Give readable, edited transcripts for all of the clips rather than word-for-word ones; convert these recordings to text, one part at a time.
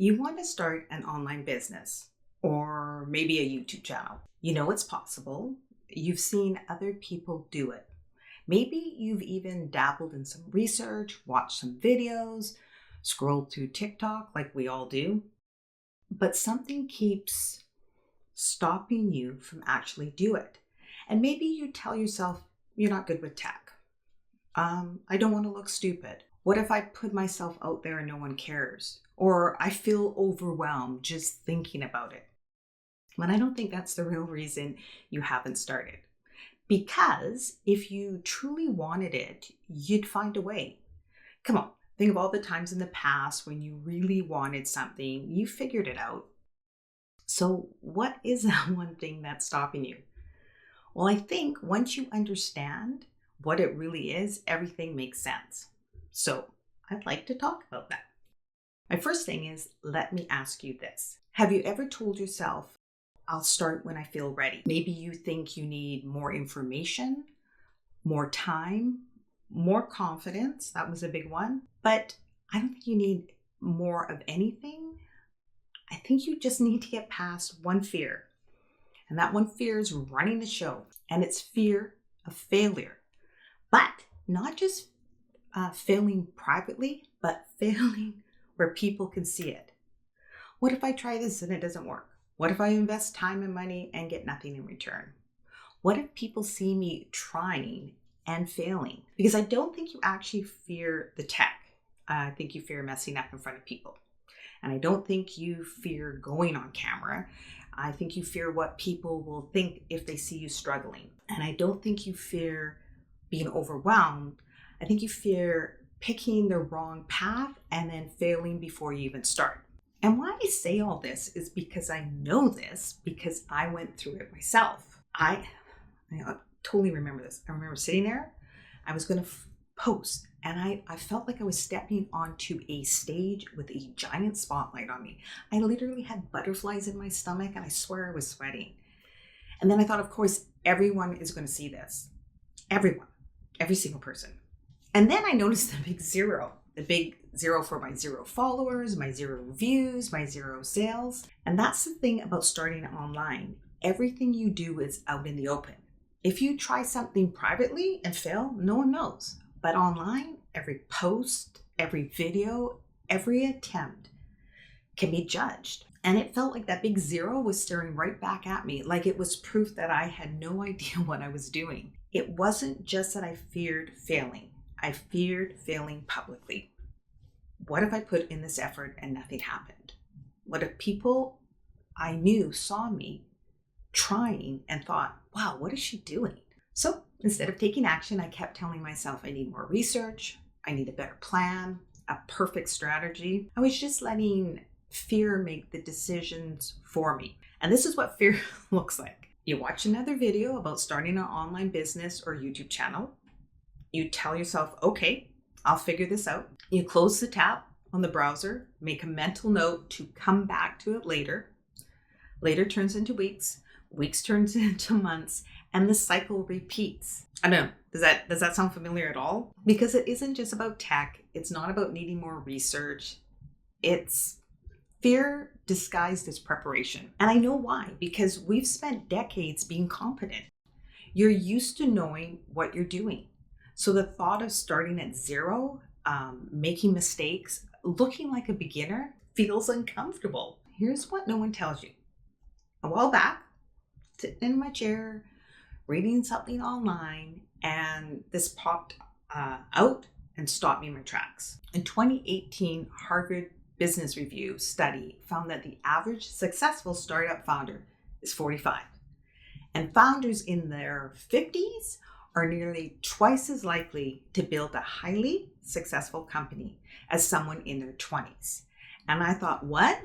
You want to start an online business or maybe a YouTube channel. You know it's possible. You've seen other people do it. Maybe you've even dabbled in some research, watched some videos, scrolled through TikTok like we all do, but something keeps stopping you from actually do it. And maybe you tell yourself you're not good with tech. I don't want to look stupid. What if I put myself out there and no one cares? Or I feel overwhelmed just thinking about it. But I don't think that's the real reason you haven't started. Because if you truly wanted it, you'd find a way. Come on, think of all the times in the past when you really wanted something, you figured it out. So, what is that one thing that's stopping you? Well, I think once you understand what it really is, everything makes sense. So, I'd like to talk about that. My first thing is, let me ask you this. Have you ever told yourself, I'll start when I feel ready? Maybe you think you need more information, more time, more confidence. That was a big one. But I don't think you need more of anything. I think you just need to get past one fear. And that one fear is running the show. And it's fear of failure. But not just failing privately, but failing where people can see it. What if I try this and it doesn't work? What if I invest time and money and get nothing in return? What if people see me trying and failing? Because I don't think you actually fear the tech. I think you fear messing up in front of people. And I don't think you fear going on camera. I think you fear what people will think if they see you struggling. And I don't think you fear being overwhelmed. I think you fear picking the wrong path and then failing before you even start. And why I say all this is because I know this because I went through it myself. I totally remember this. I remember sitting there, I was going to post, and I felt like I was stepping onto a stage with a giant spotlight on me. I literally had butterflies in my stomach and I swear I was sweating. And then I thought, of course, everyone is going to see this. Everyone, every single person. And then I noticed the big zero for my 0 followers, my 0 views, my 0 sales. And that's the thing about starting online. Everything you do is out in the open. If you try something privately and fail, no one knows. But online, every post, every video, every attempt can be judged. And it felt like that big 0 was staring right back at me, like it was proof that I had no idea what I was doing. It wasn't just that I feared failing. I feared failing publicly. What if I put in this effort and nothing happened? What if people I knew saw me trying and thought, wow, what is she doing? So instead of taking action, I kept telling myself I need more research, I need a better plan, a perfect strategy. I was just letting fear make the decisions for me. And this is what fear looks like. You watch another video about starting an online business or YouTube channel. You tell yourself, okay, I'll figure this out. You close the tab on the browser, make a mental note to come back to it later. Later turns into weeks, weeks turns into months, and the cycle repeats. I don't know, does that sound familiar at all? Because it isn't just about tech. It's not about needing more research. It's fear disguised as preparation. And I know why, because we've spent decades being competent. You're used to knowing what you're doing. So the thought of starting at 0, making mistakes, looking like a beginner feels uncomfortable. Here's what no one tells you. A while back, sitting in my chair, reading something online, and this popped out and stopped me in my tracks. In 2018, Harvard Business Review study found that the average successful startup founder is 45. And founders in their 50s are nearly twice as likely to build a highly successful company as someone in their 20s. And I thought, what?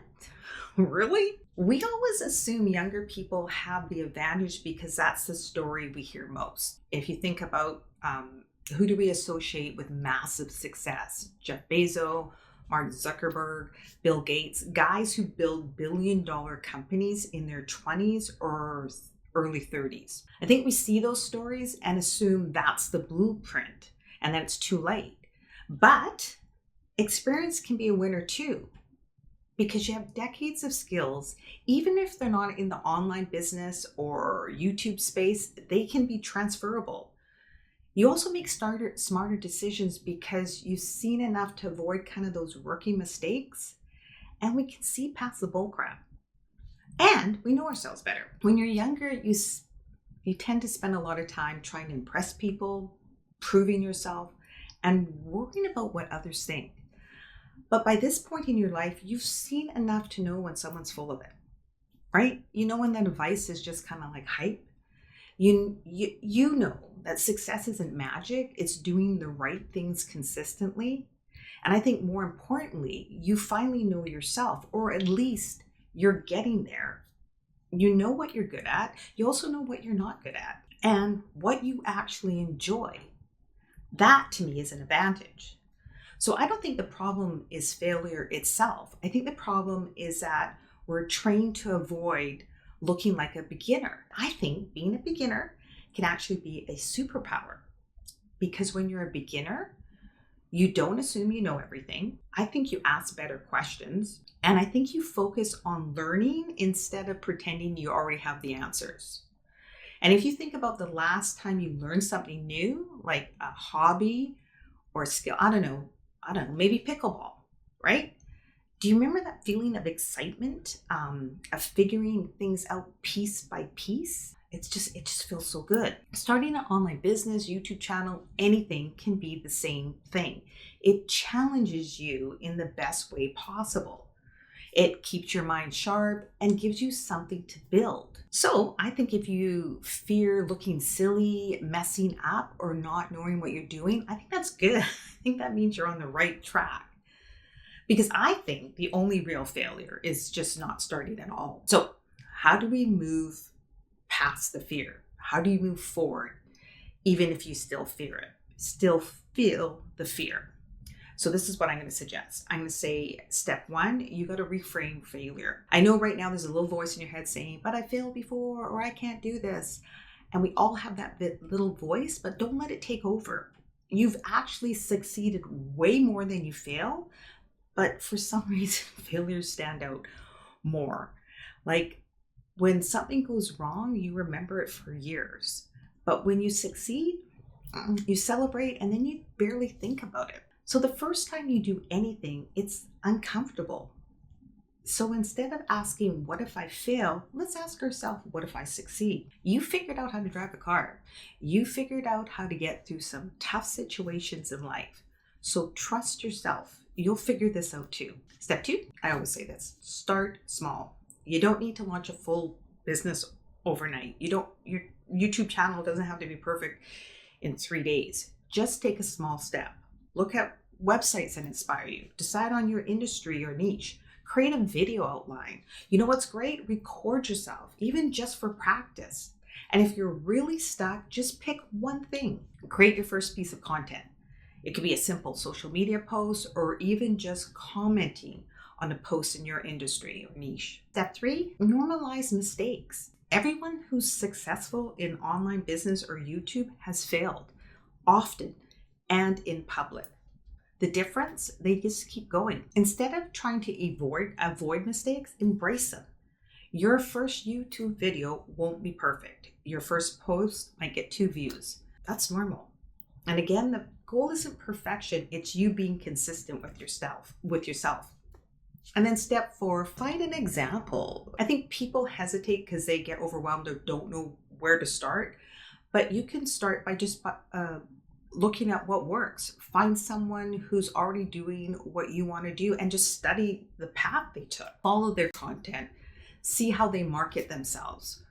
Really? We always assume younger people have the advantage because that's the story we hear most. If you think about who do we associate with massive success? Jeff Bezos, Mark Zuckerberg, Bill Gates, guys who build billion-dollar companies in their 20s or early 30s. I think we see those stories and assume that's the blueprint and that it's too late. But experience can be a winner too. because you have decades of skills. Even if they're not in the online business or YouTube space, they can be transferable. You also make smarter decisions because you've seen enough to avoid kind of those rookie mistakes, and we can see past the bullcrap. And we know ourselves better. When you're younger, you tend to spend a lot of time trying to impress people, proving yourself, and worrying about what others think. But by this point in your life, you've seen enough to know when someone's full of it, right? You know when that advice is just kind of like hype. You know that success isn't magic. It's doing the right things consistently. And I think more importantly, you finally know yourself, or at least you're getting there. You know what you're good at. You also know what you're not good at and what you actually enjoy. That to me is an advantage. So I don't think the problem is failure itself. I think the problem is that we're trained to avoid looking like a beginner. I think being a beginner can actually be a superpower, because when you're a beginner, you don't assume you know everything. I think you ask better questions, and I think you focus on learning instead of pretending you already have the answers. And if you think about the last time you learned something new, like a hobby or a skill, I don't know, maybe pickleball, right? Do you remember that feeling of excitement, of figuring things out piece by piece? It just feels so good. Starting an online business, YouTube channel, anything can be the same thing. It challenges you in the best way possible. It keeps your mind sharp and gives you something to build. So I think if you fear looking silly, messing up, or not knowing what you're doing, I think that's good. I think that means you're on the right track. Because I think the only real failure is just not starting at all. So how do we move past the fear? How do you move forward, even if you still fear it, still feel the fear? So this is what I'm going to suggest. I'm going to say, step one, you got to reframe failure. I know right now there's a little voice in your head saying, but I failed before, or I can't do this. And we all have that little voice, but don't let it take over. You've actually succeeded way more than you fail, but for some reason, failures stand out more. Like when something goes wrong, you remember it for years. But when you succeed, you celebrate, and then you barely think about it. So the first time you do anything, it's uncomfortable. So instead of asking, what if I fail? Let's ask ourselves, what if I succeed? You figured out how to drive a car. You figured out how to get through some tough situations in life. So trust yourself. You'll figure this out too. Step two, I always say this, start small. You don't need to launch a full business overnight. Your YouTube channel doesn't have to be perfect in 3 days. Just take a small step. Look at websites that inspire you. Decide on your industry or niche. Create a video outline. You know what's great? Record yourself, even just for practice. And if you're really stuck, just pick one thing. Create your first piece of content. It could be a simple social media post, or even just commenting on a post in your industry or niche. Step three, normalize mistakes. Everyone who's successful in online business or YouTube has failed, often and in public. The difference, they just keep going. Instead of trying to avoid mistakes, embrace them. Your first YouTube video won't be perfect. Your first post might get 2 views. That's normal. And again, the goal isn't perfection, it's you being consistent with yourself. And then step 4, find an example. I think people hesitate because they get overwhelmed or don't know where to start. But you can start by just looking at what works. Find someone who's already doing what you want to do and just study the path they took. Follow their content. See how they market themselves.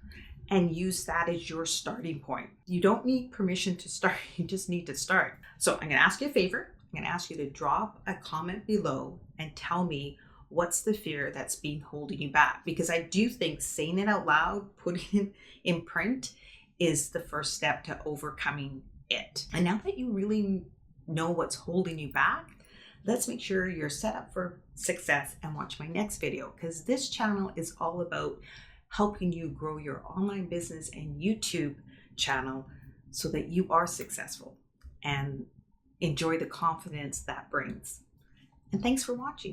And use that as your starting point. You don't need permission to start. You just need to start. So I'm going to ask you a favor. I'm going to ask you to drop a comment below and tell me what's the fear that's been holding you back. Because I do think saying it out loud, putting it in print is the first step to overcoming it. And now that you really know what's holding you back, let's make sure you're set up for success and watch my next video, because this channel is all about helping you grow your online business and YouTube channel so that you are successful and enjoy the confidence that brings. And thanks for watching.